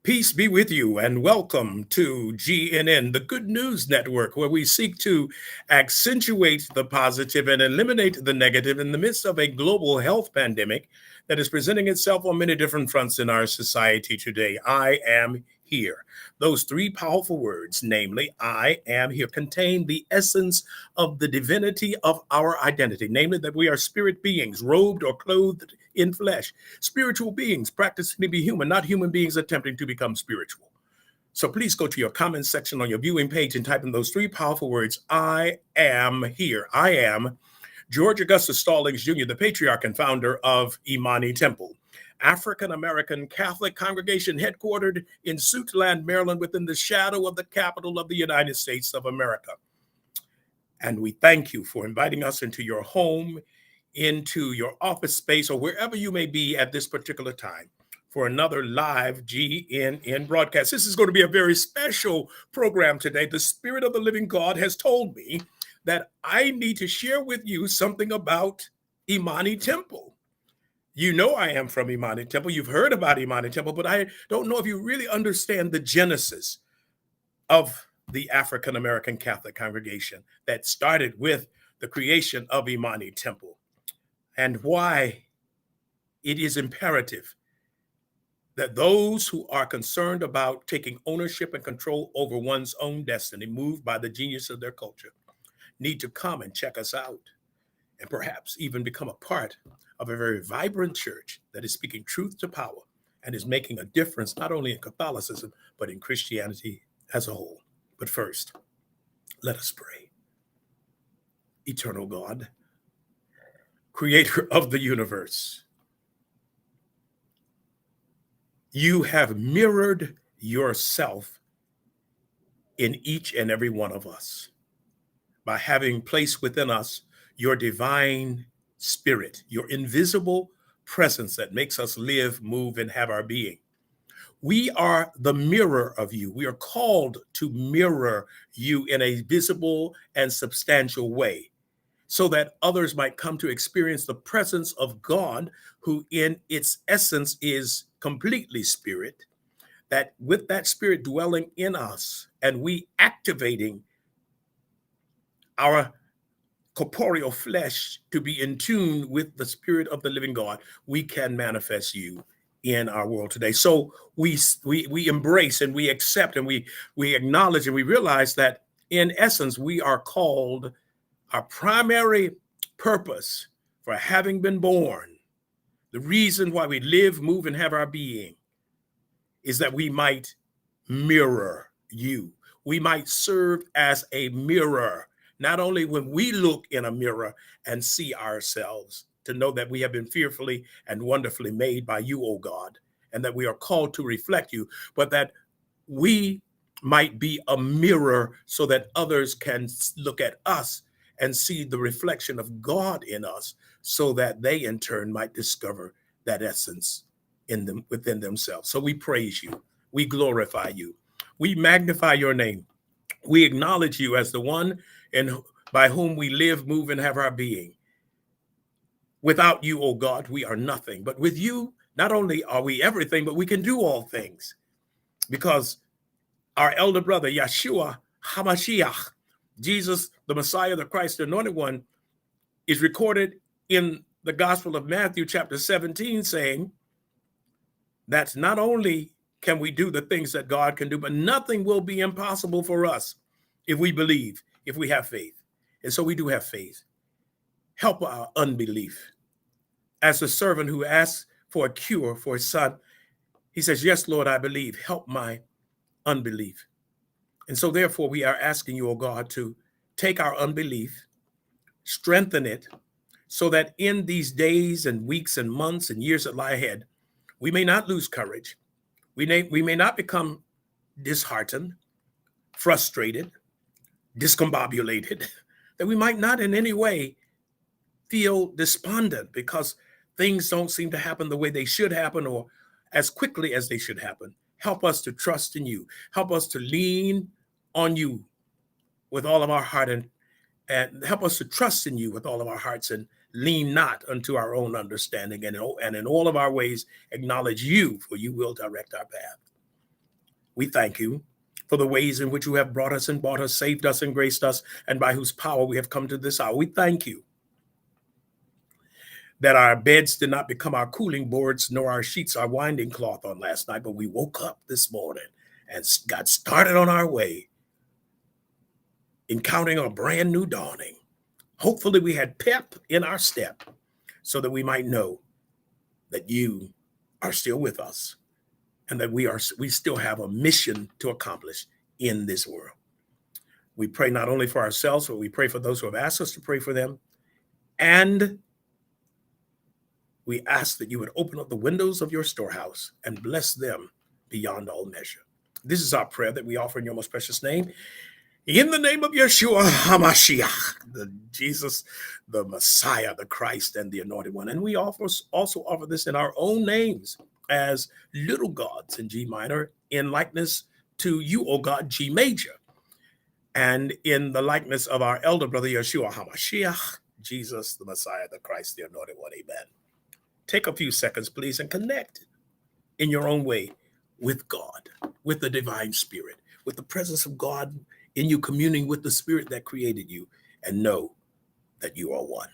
Peace be with you, and welcome to GNN, the Good News Network, where we seek to accentuate the positive and eliminate the negative in the midst of a global health pandemic that is presenting itself on many different fronts in our society today. I am here. Those three powerful words, namely, I am here, contain the essence of the divinity of our identity, namely, that we are spirit beings, robed or clothed in flesh, spiritual beings practicing to be human, not human beings attempting to become spiritual. So please go to your comments section on your viewing page and type in those three powerful words, I am here. I am George Augustus Stallings Jr., the patriarch and founder of Imani Temple, African-American Catholic congregation headquartered in Suitland, Maryland, within the shadow of the capital of the United States of America. And we thank you for inviting us into your home, into your office space, or wherever you may be at this particular time for another live GNN broadcast. This is going to be a very special program today. The Spirit of the Living God has told me that I need to share with you something about Imani Temple. You know I am from Imani Temple. You've heard about Imani Temple, but I don't know if you really understand the genesis of the African American Catholic congregation that started with the creation of Imani Temple, and why it is imperative that those who are concerned about taking ownership and control over one's own destiny, moved by the genius of their culture, need to come and check us out, and perhaps even become a part of a very vibrant church that is speaking truth to power and is making a difference not only in Catholicism, but in Christianity as a whole. But first, let us pray. Eternal God, creator of the universe, you have mirrored yourself in each and every one of us by having placed within us your divine spirit, your invisible presence that makes us live, move, and have our being. We are the mirror of you. We are called to mirror you in a visible and substantial way, so that others might come to experience the presence of God, who in its essence is completely spirit, that with that spirit dwelling in us and we activating our corporeal flesh to be in tune with the Spirit of the living God, we can manifest you in our world today. So we embrace and we accept and we acknowledge and we realize that in essence we are called. Our primary purpose for having been born, the reason why we live, move, and have our being, is that we might mirror you. We might serve as a mirror, not only when we look in a mirror and see ourselves, to know that we have been fearfully and wonderfully made by you, O God, and that we are called to reflect you, but that we might be a mirror so that others can look at us and see the reflection of God in us, so that they in turn might discover that essence in them, within themselves. So we praise you, we glorify you, we magnify your name, we acknowledge you as the one by whom we live, move, and have our being. Without you, oh God, we are nothing. But with you, not only are we everything, but we can do all things, because our elder brother, Yeshua HaMashiach, Jesus, the Messiah, the Christ, the Anointed One, is recorded in the Gospel of Matthew, chapter 17, saying that not only can we do the things that God can do, but nothing will be impossible for us if we believe, if we have faith. And so we do have faith. Help our unbelief. As the servant who asks for a cure for his son, he says, yes, Lord, I believe. Help my unbelief. And so therefore we are asking you, oh God, to take our unbelief, strengthen it, so that in these days and weeks and months and years that lie ahead, we may not lose courage. We may not become disheartened, frustrated, discombobulated, that we might not in any way feel despondent because things don't seem to happen the way they should happen or as quickly as they should happen. Help us to trust in you. Help us to lean on you with all of our heart, and help us to trust in you with all of our hearts, and lean not unto our own understanding, and in all of our ways acknowledge you, for you will direct our path. We thank you for the ways in which you have brought us and bought us, saved us and graced us, and by whose power we have come to this hour. We thank you that our beds did not become our cooling boards, nor our sheets our winding cloth on last night, but we woke up this morning and got started on our way, encountering a brand new dawning. Hopefully we had pep in our step so that we might know that you are still with us and that we still have a mission to accomplish in this world. We pray not only for ourselves, but we pray for those who have asked us to pray for them. And we ask that you would open up the windows of your storehouse and bless them beyond all measure. This is our prayer that we offer in your most precious name. In the name of Yeshua HaMashiach, the Jesus, the Messiah, the Christ, and the Anointed One. And we also offer this in our own names as little gods in G minor, in likeness to you, O God, G major. And in the likeness of our elder brother Yeshua HaMashiach, Jesus, the Messiah, the Christ, the Anointed One. Amen. Take a few seconds, please, and connect in your own way with God, with the divine spirit, with the presence of God in you, communing with the spirit that created you, and know that you are one.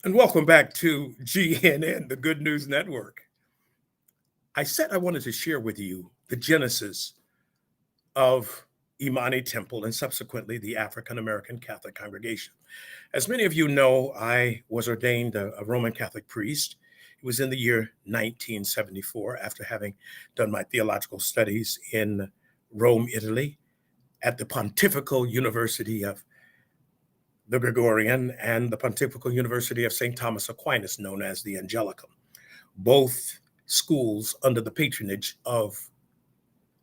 And welcome back to GNN, the Good News Network. I said I wanted to share with you the genesis of Imani Temple and subsequently the African American Catholic congregation. As many of you know, I was ordained a Roman Catholic priest. It was in the year 1974 after having done my theological studies in Rome, Italy, at the Pontifical University of the Gregorian and the Pontifical University of St. Thomas Aquinas, known as the Angelicum, both schools under the patronage of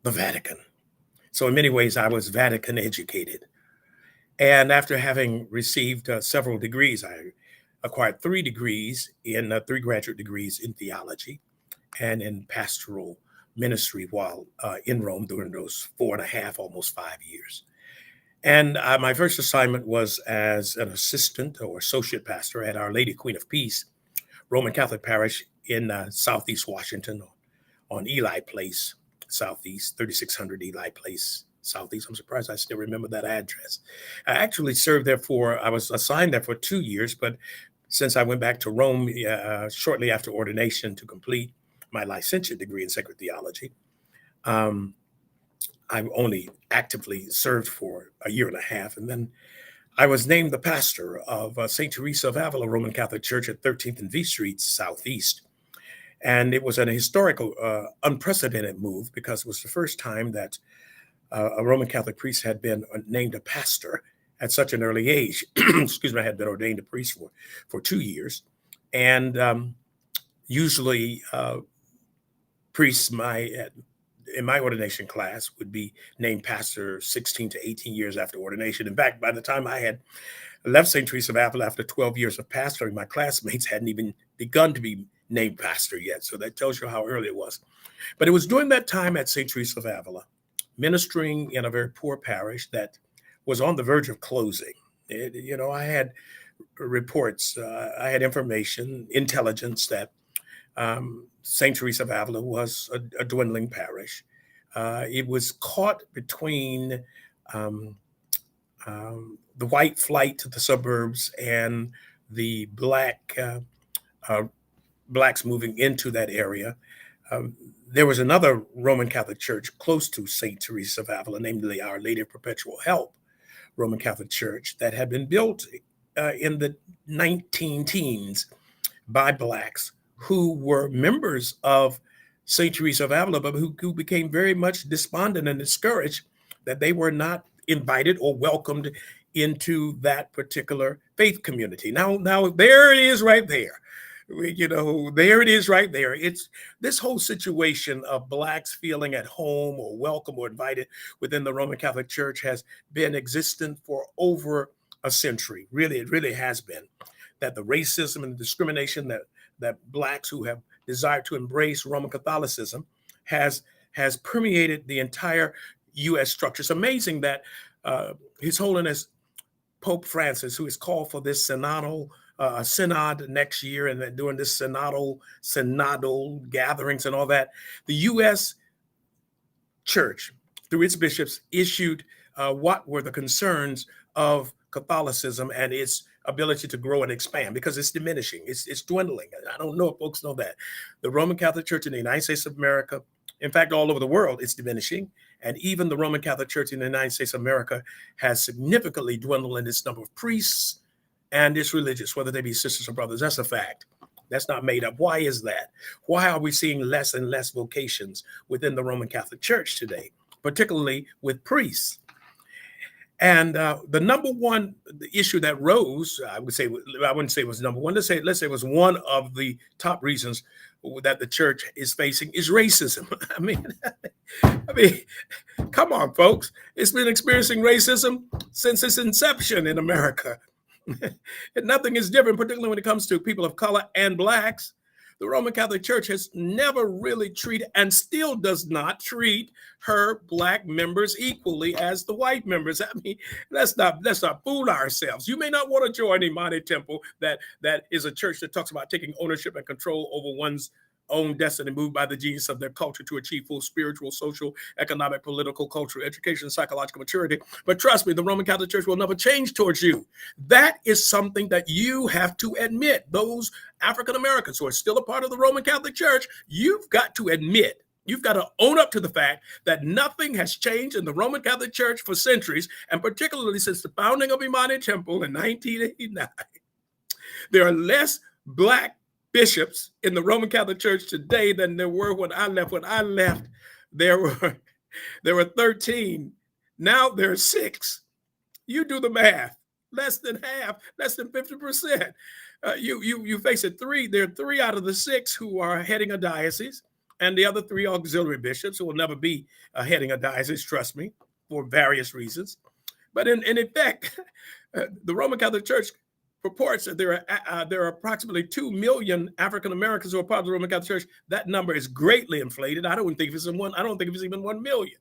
the Vatican. So in many ways, I was Vatican educated. And after having received several degrees, I acquired 3 degrees in 3 graduate degrees in theology and in pastoral ministry while in Rome during those 4.5, almost 5 years. And my first assignment was as an assistant or associate pastor at Our Lady Queen of Peace, Roman Catholic parish in Southeast Washington on Eli Place, Southeast, 3600 Eli Place, Southeast. I'm surprised I still remember that address. I actually served there I was assigned there for 2 years, but since I went back to Rome shortly after ordination to complete my licentiate degree in sacred theology, I only actively served for 1.5 years. And then I was named the pastor of St. Teresa of Avila Roman Catholic Church at 13th and V Street, Southeast. And it was an historical, unprecedented move because it was the first time that a Roman Catholic priest had been named a pastor at such an early age. Excuse me, I had been ordained a priest for 2 years. And usually priests in my ordination class would be named pastor 16 to 18 years after ordination. In fact, by the time I had left St. Teresa of Avila after 12 years of pastoring, my classmates hadn't even begun to be named pastor yet. So that tells you how early it was. But it was during that time at St. Teresa of Avila, ministering in a very poor parish that was on the verge of closing. I had reports, I had information, intelligence that St. Teresa of Avila was a dwindling parish. It was caught between the white flight to the suburbs and the black blacks moving into that area. Um, there was another Roman Catholic church close to St. Teresa of Avila, namely Our Lady of Perpetual Help Roman Catholic Church, that had been built in the 19 teens by blacks who were members of St. Teresa of Avila, but who became very much despondent and discouraged that they were not invited or welcomed into that particular faith community. Now there it is right there. There it is right there. It's this whole situation of blacks feeling at home or welcome or invited within the Roman Catholic Church has been existent for over a century. Really, it really has been. That the racism and discrimination that blacks who have desired to embrace Roman Catholicism has permeated the entire U.S. structure. It's amazing that His Holiness Pope Francis, who has called for this synod next year, and then doing this synodal gatherings and all that, the U.S. Church, through its bishops, issued what were the concerns of Catholicism and its ability to grow and expand, because it's diminishing, it's dwindling. I don't know if folks know that. The Roman Catholic Church in the United States of America, in fact, all over the world, it's diminishing. And even the Roman Catholic Church in the United States of America has significantly dwindled in its number of priests and its religious, whether they be sisters or brothers. That's a fact. That's not made up. Why is that? Why are we seeing less and less vocations within the Roman Catholic Church today, particularly with priests? And the number one issue that rose, I wouldn't say it was number one. Let's say it was one of the top reasons that the church is facing is racism. I mean, come on, folks. It's been experiencing racism since its inception in America. And nothing is different, particularly when it comes to people of color and blacks. The Roman Catholic Church has never really treated, and still does not treat, her black members equally as the white members. I mean, let's not fool ourselves. You may not want to join Imani Temple, that is a church that talks about taking ownership and control over one's own destiny, moved by the genius of their culture to achieve full spiritual, social, economic, political, cultural, education, psychological maturity. But trust me, the Roman Catholic Church will never change towards you. That is something that you have to admit. Those African Americans who are still a part of the Roman Catholic Church, you've got to admit, you've got to own up to the fact that nothing has changed in the Roman Catholic Church for centuries, and particularly since the founding of Imani Temple in 1989. There are less black bishops in the Roman Catholic Church today than there were when I left. When I left, there were 13. Now there are 6. You do the math. Less than half, less than 50%. You face it. There are 3 out of the 6 who are heading a diocese, and the other 3 auxiliary bishops who will never be heading a diocese, trust me, for various reasons. But in effect, the Roman Catholic Church reports that there are approximately 2 million African Americans who are part of the Roman Catholic Church. That number is greatly inflated. I don't think it's even 1 million.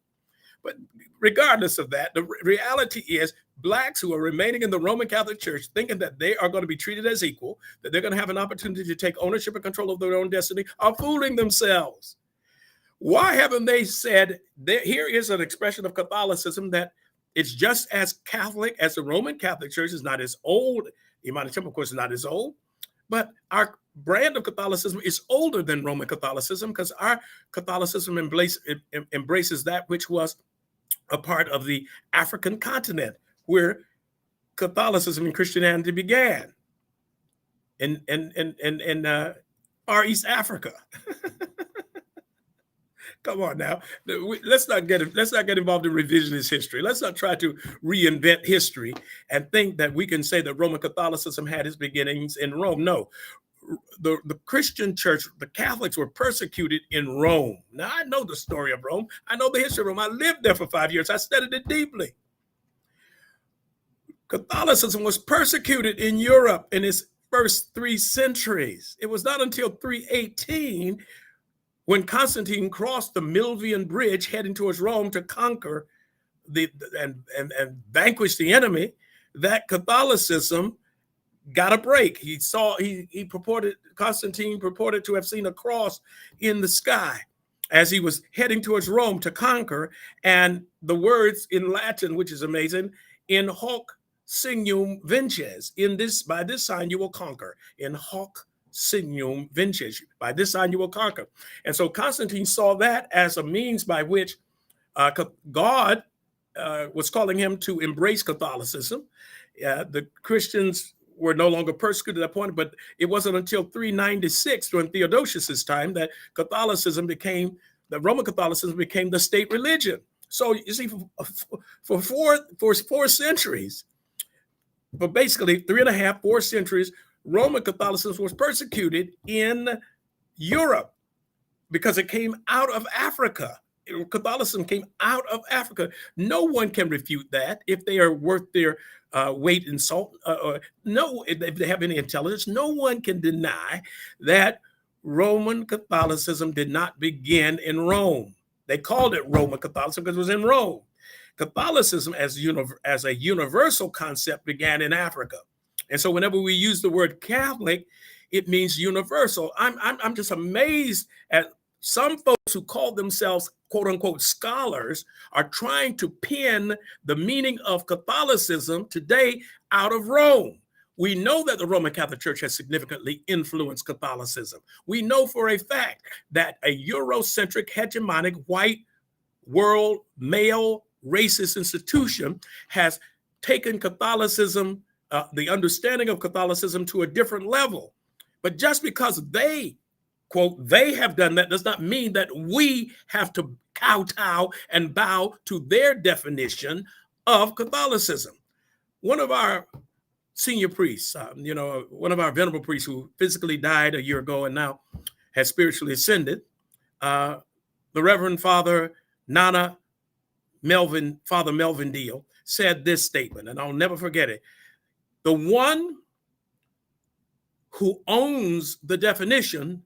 But regardless of that, the reality is blacks who are remaining in the Roman Catholic Church, thinking that they are going to be treated as equal, that they're going to have an opportunity to take ownership and control of their own destiny, are fooling themselves. Why haven't they said, here is an expression of Catholicism that it's just as Catholic as the Roman Catholic Church, is not as old. Imani Temple, of course, is not as old, but our brand of Catholicism is older than Roman Catholicism, because our Catholicism embraces that which was a part of the African continent, where Catholicism and Christianity began in Far East Africa. Come on now. Let's not get involved in revisionist history. Let's not try to reinvent history and think that we can say that Roman Catholicism had its beginnings in Rome. No, the Christian church, the Catholics were persecuted in Rome. Now, I know the story of Rome. I know the history of Rome. I lived there for 5 years. I studied it deeply. Catholicism was persecuted in Europe in its first 3 centuries. It was not until 318, when Constantine crossed the Milvian Bridge heading towards Rome to conquer and vanquish the enemy, that Catholicism got a break. Constantine purported to have seen a cross in the sky as he was heading towards Rome to conquer, and the words in Latin, which is amazing, in hoc signum vinces, by this sign you will conquer, in hoc signum vincit. By this sign you will conquer. And so Constantine saw that as a means by which God was calling him to embrace Catholicism. The Christians were no longer persecuted at that point, but it wasn't until 396 during Theodosius's time that Roman Catholicism became the state religion. So you see, for four centuries, but basically 3.5, 4 centuries, Roman Catholicism was persecuted in Europe because it came out of Africa. Catholicism came out of Africa. No one can refute that if they are worth their weight in salt. No, if they have any intelligence, no one can deny that Roman Catholicism did not begin in Rome. They called it Roman Catholicism because it was in Rome. Catholicism as a universal concept began in Africa. And so whenever we use the word Catholic, it means universal. I'm just amazed at some folks who call themselves quote unquote scholars are trying to pin the meaning of Catholicism today out of Rome. We know that the Roman Catholic Church has significantly influenced Catholicism. We know for a fact that a Eurocentric, hegemonic, white, world, male, racist institution has taken Catholicism, the understanding of Catholicism, to a different level. But just because they, quote, they have done that does not mean that we have to kowtow and bow to their definition of Catholicism. One of our senior priests, one of our venerable priests who physically died a year ago and now has spiritually ascended, the Reverend Father Father Melvin Deal, said this statement, and I'll never forget it. The one who owns the definition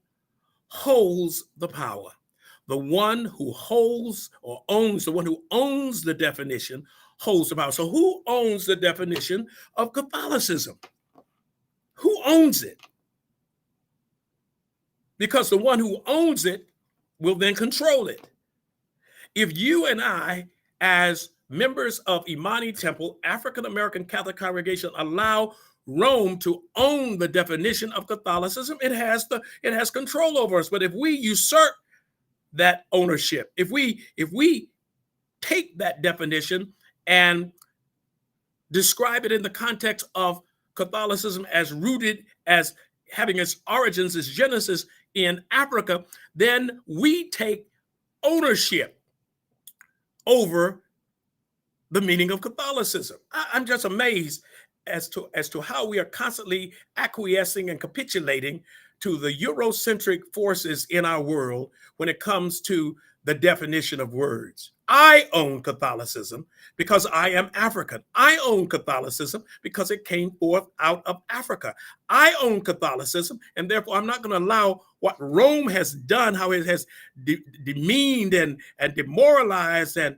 holds the power. The one who owns the definition holds the power. So who owns the definition of Catholicism? Who owns it? Because the one who owns it will then control it. If you and I, as members of Imani Temple, African American Catholic congregation, allow Rome to own the definition of Catholicism, it has control over us. But if we usurp that ownership, if we take that definition and describe it in the context of Catholicism as rooted, as having its origins, its genesis in Africa, then we take ownership over the meaning of Catholicism. I'm just amazed as to how we are constantly acquiescing and capitulating to the Eurocentric forces in our world when it comes to the definition of words. I own Catholicism because I am African. I own Catholicism because it came forth out of Africa. I own Catholicism, and therefore I'm not going to allow what Rome has done, how it has demeaned and demoralized and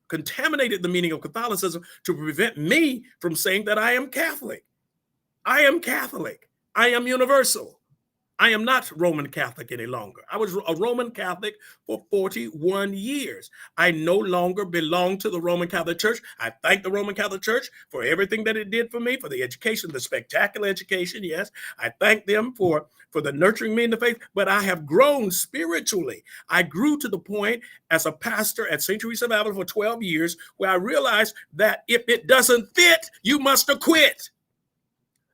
contaminated the meaning of Catholicism to prevent me from saying that I am Catholic. I am Catholic. I am universal. I am not Roman Catholic any longer. I was a Roman Catholic for 41 years. I no longer belong to the Roman Catholic Church. I thank the Roman Catholic Church for everything that it did for me, for the education, the spectacular education. Yes, I thank them for the nurturing me in the faith, but I have grown spiritually. I grew to the point as a pastor at St. Teresa of Avila for 12 years, where I realized that if it doesn't fit, you must acquit.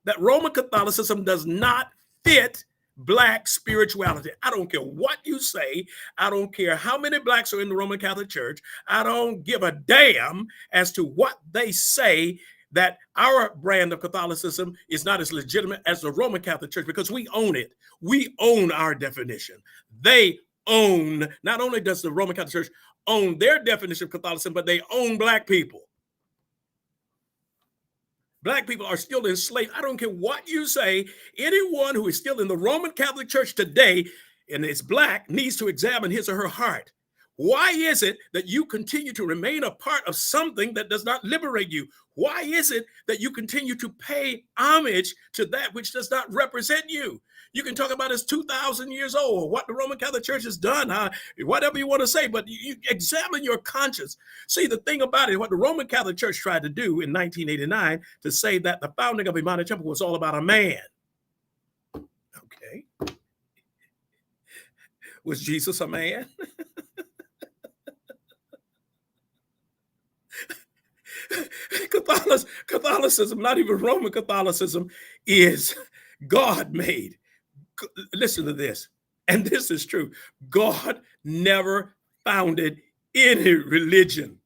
That Roman Catholicism does not fit Black spirituality. I don't care what you say. I don't care how many Blacks are in the Roman Catholic Church. I don't give a damn as to what they say, that our brand of Catholicism is not as legitimate as the Roman Catholic Church, because we own it. We own our definition. They own, not only does the Roman Catholic Church own their definition of Catholicism, but they own Black people. Black people are still enslaved. I don't care what you say. Anyone who is still in the Roman Catholic Church today and is Black needs to examine his or her heart. Why is it that you continue to remain a part of something that does not liberate you? Why is it that you continue to pay homage to that which does not represent you? You can talk about it's 2,000 years old, or what the Roman Catholic Church has done, whatever you want to say, but you examine your conscience. See, the thing about it, what the Roman Catholic Church tried to do in 1989 to say that the founding of Imani Temple was all about a man. Okay. Was Jesus a man? Catholicism, not even Roman Catholicism, is God made. Listen to this, and this is true. God never founded any religion.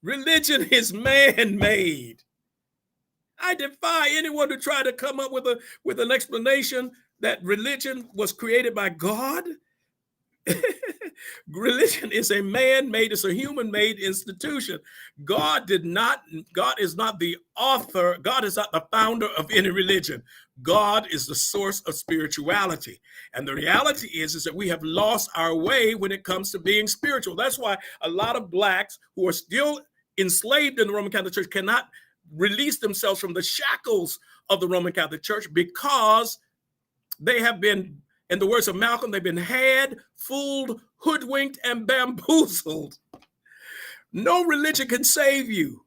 Religion is man made. I defy anyone to try to come up with an explanation that religion was created by God. Religion is a man-made, it's a human-made institution. God is not the author, God is not the founder of any religion. God is the source of spirituality. And the reality is that we have lost our way when it comes to being spiritual. That's why a lot of blacks who are still enslaved in the Roman Catholic Church cannot release themselves from the shackles of the Roman Catholic Church, because they have been, in the words of Malcolm, they've been had, fooled, hoodwinked, and bamboozled. No religion can save you.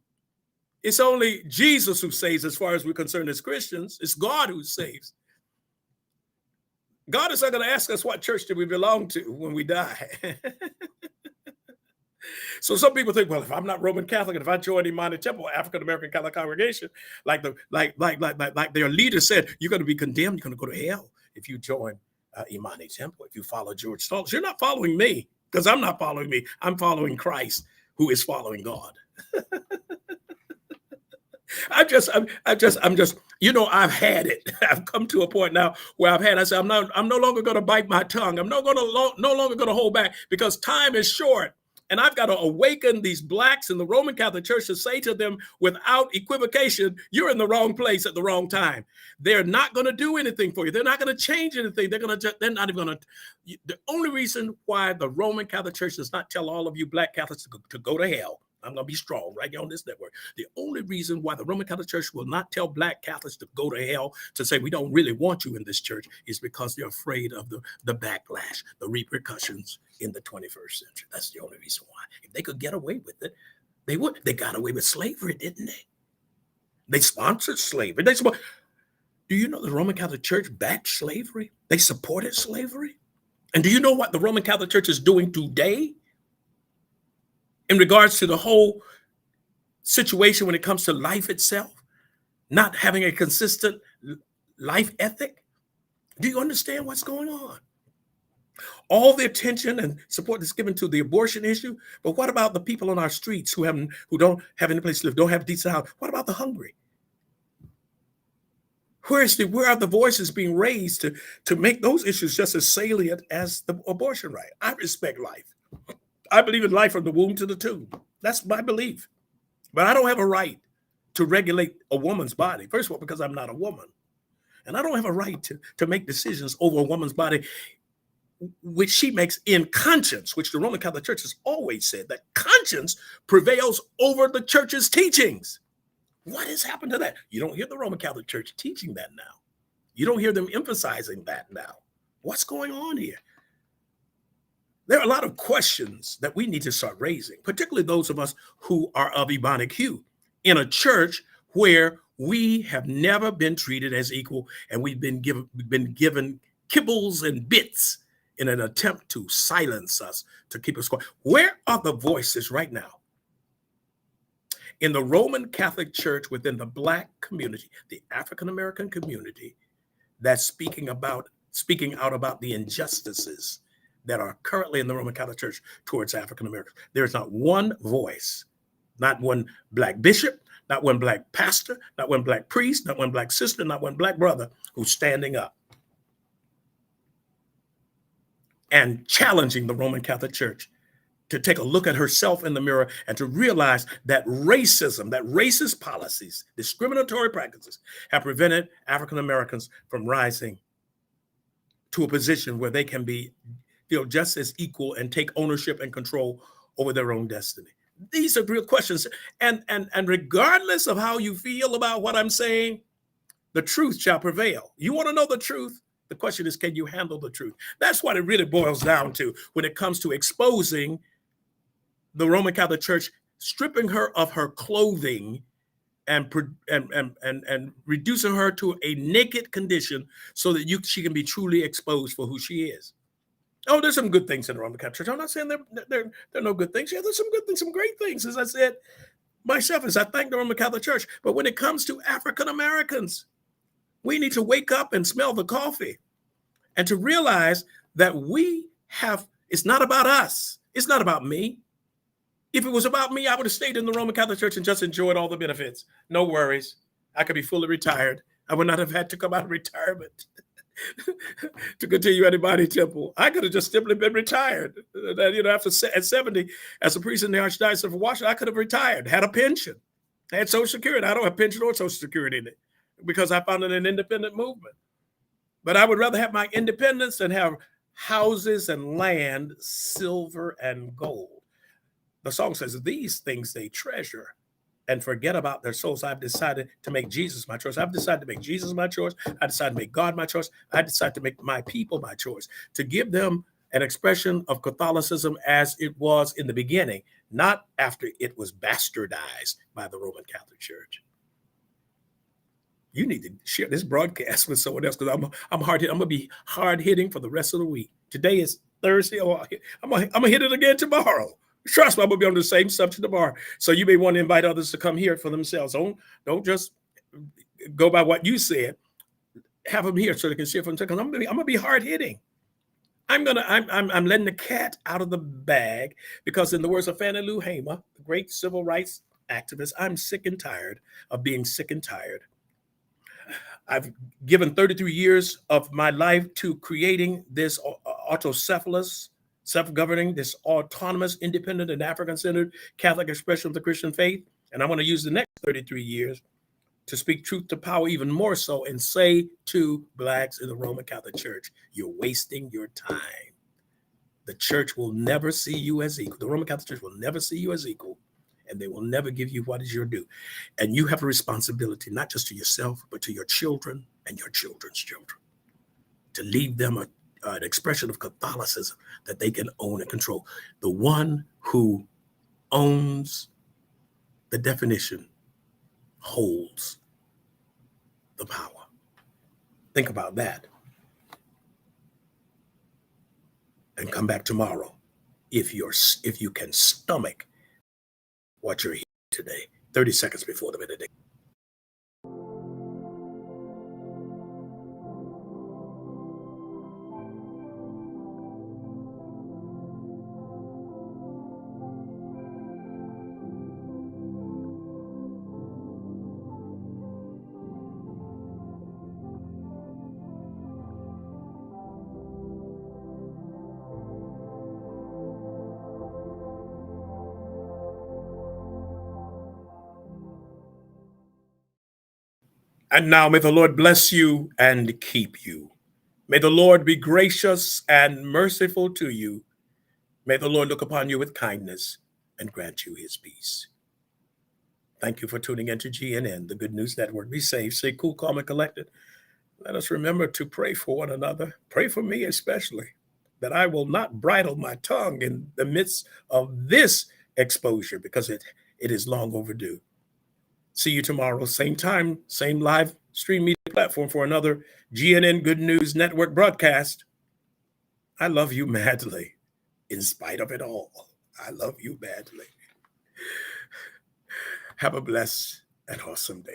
It's only Jesus who saves, as far as we're concerned as Christians. It's God who saves. God is not going to ask us what church do we belong to when we die. So some people think, well, if I'm not Roman Catholic, and if I join Imani Temple, African American Catholic congregation, like their leader said, you're going to be condemned. You're going to go to hell if you join Imani Temple, if you follow George Stoltz. You're not following me, because I'm not following me. I'm following Christ, who is following God. I'm just, I've had it. I've come to a point now where I say, I'm no longer going to bite my tongue. I'm no longer going to hold back, because time is short. And I've got to awaken these blacks in the Roman Catholic Church to say to them without equivocation, you're in the wrong place at the wrong time. They're not going to do anything for you. They're not going to change anything. They're not even going to. The only reason why the Roman Catholic Church does not tell all of you black Catholics to go to hell, I'm going to be strong right here on this network. The only reason why the Roman Catholic Church will not tell black Catholics to go to hell, to say we don't really want you in this church, is because they're afraid of the backlash, the repercussions in the 21st century. That's the only reason why. If they could get away with it, they would. They got away with slavery, didn't they? They sponsored slavery. Do you know the Roman Catholic Church backed slavery? They supported slavery. And do you know what the Roman Catholic Church is doing today in regards to the whole situation when it comes to life itself, not having a consistent life ethic? Do you understand what's going on? All the attention and support is given to the abortion issue, but what about the people on our streets who don't have any place to live, don't have decent house? What about the hungry? Where are the voices being raised to make those issues just as salient as the abortion right? I respect life. I believe in life from the womb to the tomb. That's my belief. But I don't have a right to regulate a woman's body. First of all, because I'm not a woman. And I don't have a right to make decisions over a woman's body, which she makes in conscience, which the Roman Catholic Church has always said that conscience prevails over the church's teachings. What has happened to that? You don't hear the Roman Catholic Church teaching that now. You don't hear them emphasizing that now. What's going on here? There are a lot of questions that we need to start raising, particularly those of us who are of Ebonic hue, in a church where we have never been treated as equal, and we've been given kibbles and bits in an attempt to silence us, to keep us quiet. Where are the voices right now in the Roman Catholic Church, within the Black community, the African American community, that's speaking out about the injustices that are currently in the Roman Catholic Church towards African Americans? There is not one voice, not one Black bishop, not one Black pastor, not one Black priest, not one Black sister, not one Black brother who's standing up and challenging the Roman Catholic Church to take a look at herself in the mirror and to realize that racism, that racist policies, discriminatory practices have prevented African Americans from rising to a position where they can be feel just as equal and take ownership and control over their own destiny? These are real questions. And regardless of how you feel about what I'm saying, the truth shall prevail. You want to know the truth? The question is, can you handle the truth? That's what it really boils down to when it comes to exposing the Roman Catholic Church, stripping her of her clothing and reducing her to a naked condition so that she can be truly exposed for who she is. Oh, there's some good things in the Roman Catholic Church. I'm not saying there are no good things. Yeah, there's some good things, some great things. As I said myself, as I thank the Roman Catholic Church. But when it comes to African Americans, we need to wake up and smell the coffee and to realize that it's not about us. It's not about me. If it was about me, I would have stayed in the Roman Catholic Church and just enjoyed all the benefits. No worries. I could be fully retired. I would not have had to come out of retirement to continue at the body temple. I could have just simply been retired. At 70, as a priest in the Archdiocese of Washington, I could have retired, had a pension, had Social Security. I don't have pension or Social Security in it because I founded an independent movement. But I would rather have my independence than have houses and land, silver and gold. The song says, these things they treasure and forget about their souls. I've decided to make Jesus my choice. I've decided to make Jesus my choice. I decided to make God my choice. I decided to make my people my choice, to give them an expression of Catholicism as it was in the beginning, not after it was bastardized by the Roman Catholic Church. You need to share this broadcast with someone else because I'm hard hitting. I'm gonna be hard hitting for the rest of the week. Today is Thursday. I'm gonna hit it again tomorrow. Trust me, I'm gonna be on the same subject tomorrow. So you may want to invite others to come hear it for themselves. Don't just go by what you said. Have them here so they can share for themselves. I'm gonna be hard hitting. I'm letting the cat out of the bag because, in the words of Fannie Lou Hamer, the great civil rights activist, I'm sick and tired of being sick and tired. I've given 33 years of my life to creating this autocephalous, self-governing, this autonomous, independent, and African-centered Catholic expression of the Christian faith. And I want to use the next 33 years to speak truth to power even more so and say to Blacks in the Roman Catholic Church, you're wasting your time. The church will never see you as equal. The Roman Catholic Church will never see you as equal, and they will never give you what is your due. And you have a responsibility, not just to yourself, but to your children and your children's children, to leave them an expression of Catholicism that they can own and control. The one who owns the definition holds the power. Think about that. And come back tomorrow if you can stomach what you're hearing today, 30 seconds before the benediction. And now may the Lord bless you and keep you. May the Lord be gracious and merciful to you. May the Lord look upon you with kindness and grant you his peace. Thank you for tuning into GNN, the Good News Network. Be safe, stay cool, calm, and collected. Let us remember to pray for one another. Pray for me especially, that I will not bridle my tongue in the midst of this exposure because it is long overdue. See you tomorrow, same time, same live stream media platform for another GNN Good News Network broadcast. I love you madly, in spite of it all. I love you madly. Have a blessed and awesome day.